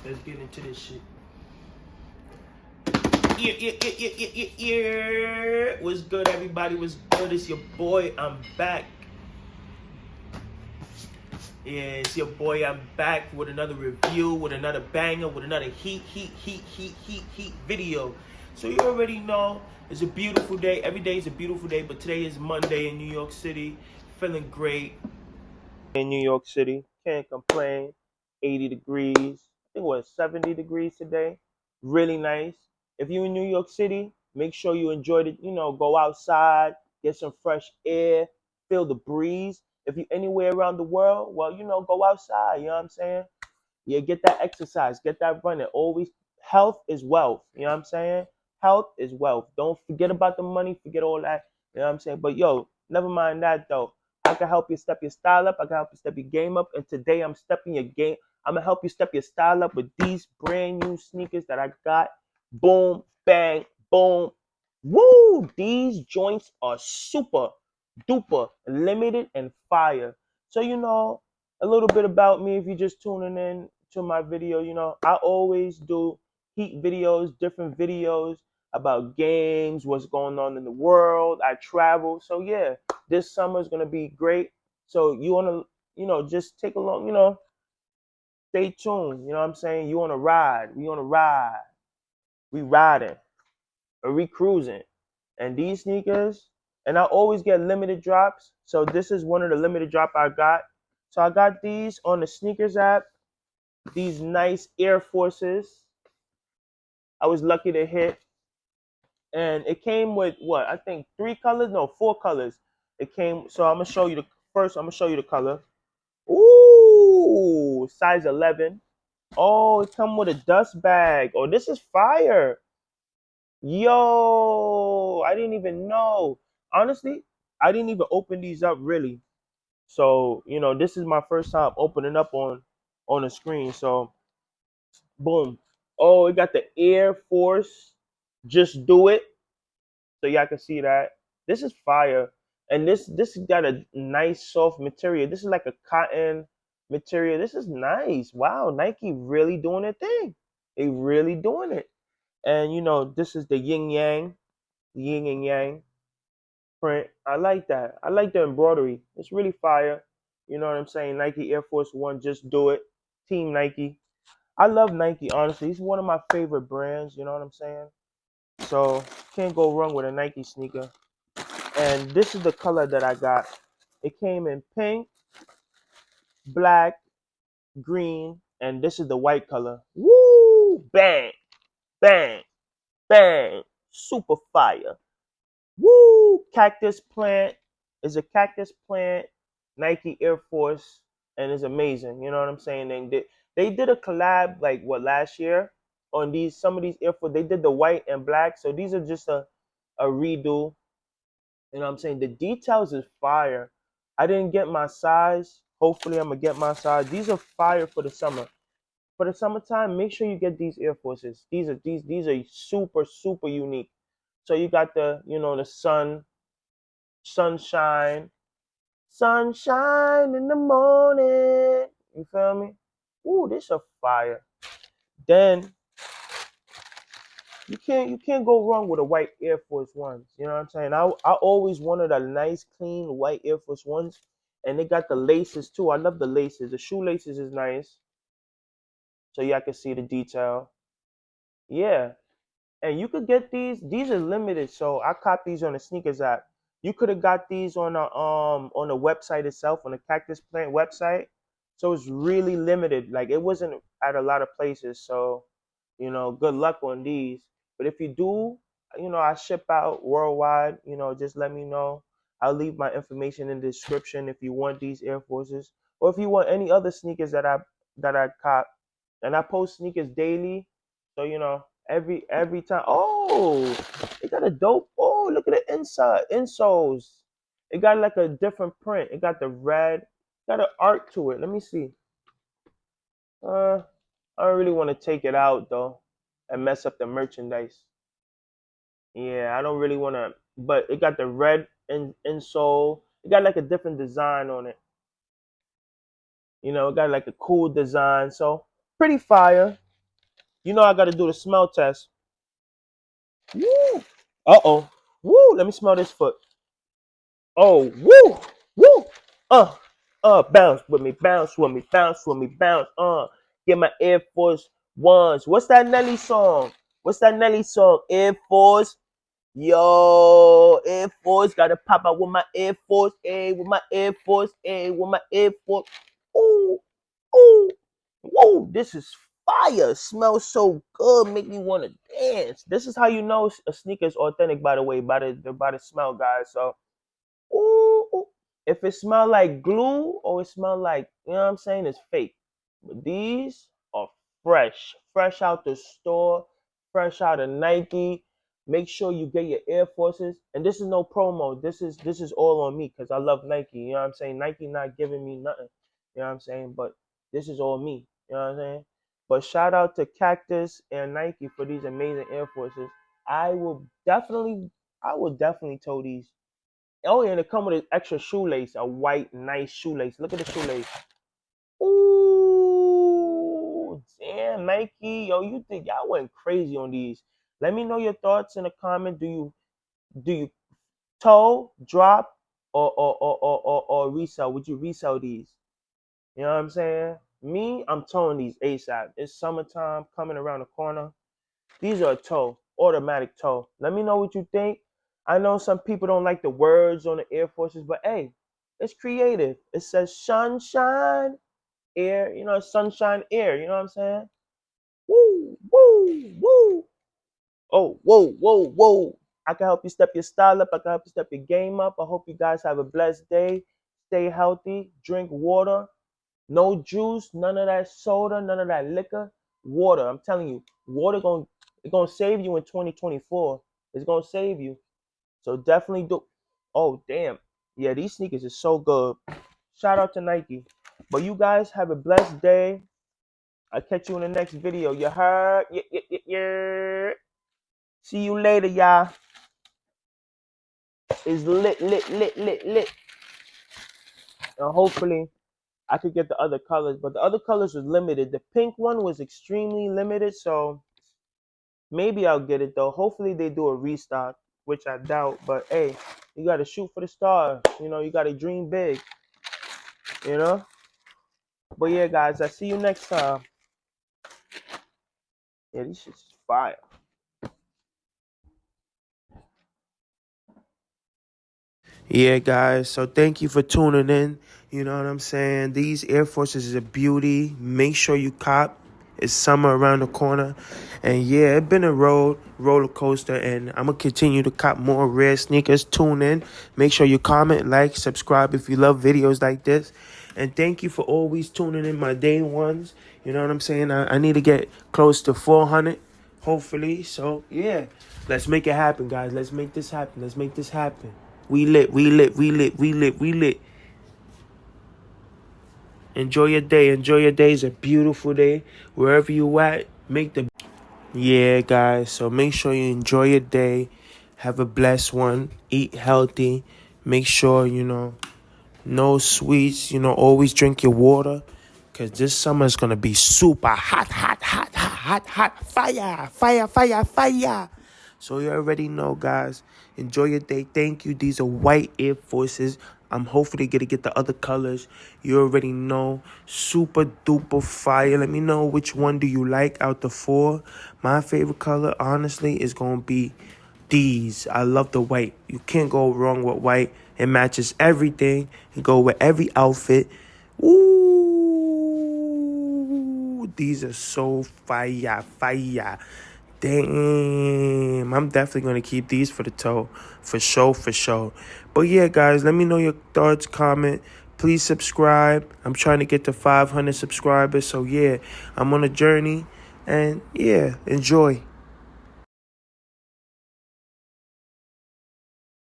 Let's get into this shit. Yeah. What's good, everybody? What's good? It's your boy. I'm back. Yeah, it's your boy. I'm back with another review, with another banger, with another heat video. So you already know it's a beautiful day. Every day is a beautiful day, but today is Monday in New York City. Feeling great in New York City. Can't complain. 80 degrees. I think it was 70 degrees today. Really nice. If you're in New York City, make sure you enjoy it. Go outside, get some fresh air, feel the breeze. If you're anywhere around the world, well, go outside. You know what I'm saying? Yeah, get that exercise, get that running. Always, health is wealth. You know what I'm saying? Health is wealth. Don't forget about the money, forget all that. You know what I'm saying? But yo, never mind that though. I can help you step your style up. I can help you step your game up. And today I'm stepping your game. I'm gonna help you step your style up with these brand new sneakers that I got. Boom, bang, boom. Woo! These joints are super duper limited and fire. So a little bit about me if you're just tuning in to my video. I always do heat videos, different videos about games, what's going on in the world. I travel. So yeah, this summer is gonna be great. So you wanna, just take along, stay tuned. You know what I'm saying? You wanna ride, we on a ride. We riding or we cruising. And these sneakers, and I always get limited drops. So this is one of the limited drop I got. So I got these on the sneakers app. These nice Air Forces. I was lucky to hit. And it came with what? I think 3 colors? No, 4 colors. It came. So I'm gonna show you the first. I'm gonna show you the color. Ooh, size 11. Oh, it come with a dust bag. Oh, this is fire. Yo, I didn't even know. Honestly, I didn't even open these up really. So, this is my first time opening up on the screen. So, boom. Oh, it got the Air Force. Just do it. So y'all can see that. This is fire. And this got a nice soft material. This is like a cotton material. This is nice. Wow, Nike really doing their thing. They really doing it. And this is the yin and yang print. I like that. I like the embroidery. It's really fire. You know what I'm saying? Nike Air Force One, just do it. Team Nike. I love Nike, honestly. It's one of my favorite brands, you know what I'm saying? So can't go wrong with a Nike sneaker. And this is the color that I got. It came in pink, black, green, and this is the white color. Woo! Bang, bang, bang. Super fire. Woo! Cactus plant is a cactus plant, Nike Air Force, and it's amazing. You know what I'm saying? And they did a collab like last year on some of these Air Force. They did the white and black, so these are just a redo. You know what I'm saying? The details is fire. I didn't get my size. Hopefully, I'm gonna get my size. These are fire for the summer. For the summertime, make sure you get these Air Forces. These are super unique. So you got the sunshine, sunshine in the morning. You feel me? Ooh, this a fire. Then you can't go wrong with a white Air Force Ones. You know what I'm saying? I always wanted a nice clean white Air Force Ones, and they got the laces too. I love the laces. The shoelaces is nice, so y'all can see the detail. Yeah, and you could get these. These are limited, so I caught these on the sneakers app. You could have got these on the website itself, on the Cactus Plant website. So it's really limited. Like it wasn't at a lot of places. So, good luck on these. But if you do, I ship out worldwide. Just let me know. I'll leave my information in the description if you want these Air Forces, or if you want any other sneakers that I cop. And I post sneakers daily. So every time. Oh, it got a dope. Oh, look at the insoles. It got like a different print. It got the red. Got an art to it. Let me see. I don't really want to take it out though and mess up the merchandise. Yeah, I don't really want to. But it got the red insole. It got like a different design on it. It got like a cool design. So pretty fire. You know I gotta do the smell test. Woo! Uh-oh. Woo! Let me smell this foot. Oh, woo! Woo! Bounce with me, bounce with me, bounce with me, bounce. Get my Air Force 1's. What's that Nelly song? What's that Nelly song? Air Force. Yo, Air Force. Gotta pop out with my Air Force. A with my Air Force. A with my Air Force. Ooh, ooh, woo! This is fire. Smells so good. Make me want to dance. This is how you know a sneaker is authentic, by the way, by the smell, guys. So ooh, ooh. If it smell like glue or it smell like, you know what I'm saying, it's fake. But these are fresh. Fresh out the store, fresh out of Nike. Make sure you get your Air Forces. And this is no promo. This is all on me because I love Nike. You know what I'm saying? Nike not giving me nothing. You know what I'm saying? But this is all me. You know what I'm saying? But shout out to Cactus and Nike for these amazing Air Forces. I will definitely toe these. Oh, yeah, and it come with an extra shoelace, a white, nice shoelace. Look at the shoelace. Ooh, damn, Nike. Yo, you think y'all went crazy on these. Let me know your thoughts in the comment. Do you toe, drop, or resell? Would you resell these? You know what I'm saying? Me, I'm towing these ASAP. It's summertime coming around the corner. These are a toe, automatic toe. Let me know what you think. I know some people don't like the words on the Air Forces, but hey, it's creative. It says sunshine, air, sunshine, air. You know what I'm saying? Woo, woo, woo. Oh, whoa, whoa, whoa. I can help you step your style up. I can help you step your game up. I hope you guys have a blessed day. Stay healthy. Drink water. No juice, none of that soda, none of that liquor. Water. I'm telling you, water gonna save you in 2024. It's gonna save you. So definitely do. Oh damn, yeah, these sneakers are so good. Shout out to Nike. But you guys have a blessed day. I'll catch you in the next video. You heard? Yeah, yeah, yeah, yeah. See you later, y'all. It's lit, lit, lit, lit, lit. And hopefully I could get the other colors, but the other colors was limited. The pink one was extremely limited, so maybe I'll get it though. Hopefully they do a restock, which I doubt. But hey, you gotta shoot for the stars. You gotta dream big. You know. But yeah, guys, I see you next time. Yeah, this shit's fire. Yeah, guys. So thank you for tuning in. You know what I'm saying? These Air Forces is a beauty. Make sure you cop. It's summer around the corner. And yeah, it's been a roller coaster. And I'm going to continue to cop more rare sneakers. Tune in. Make sure you comment, like, subscribe if you love videos like this. And thank you for always tuning in my day ones. You know what I'm saying? I need to get close to 400, hopefully. So yeah, let's make it happen, guys. Let's make this happen. Let's make this happen. We lit, we lit, we lit, we lit, we lit. Enjoy your day. Enjoy your day. It's a beautiful day. Wherever you at, make the... Yeah, guys. So make sure you enjoy your day. Have a blessed one. Eat healthy. Make sure, no sweets. Always drink your water. Because this summer is going to be super hot, hot, hot, hot, hot, hot. Fire, fire, fire, fire. So you already know, guys. Enjoy your day. Thank you. These are white Air Forces. I'm hopefully going to get the other colors. You already know. Super duper fire. Let me know which one do you like out the four. My favorite color, honestly, is going to be these. I love the white. You can't go wrong with white. It matches everything. You go with every outfit. Ooh, these are so fire, fire. Damn, I'm definitely going to keep these for the toe. For sure, for sure. But yeah, guys, let me know your thoughts, comment. Please subscribe. I'm trying to get to 500 subscribers. So yeah, I'm on a journey. And yeah, enjoy.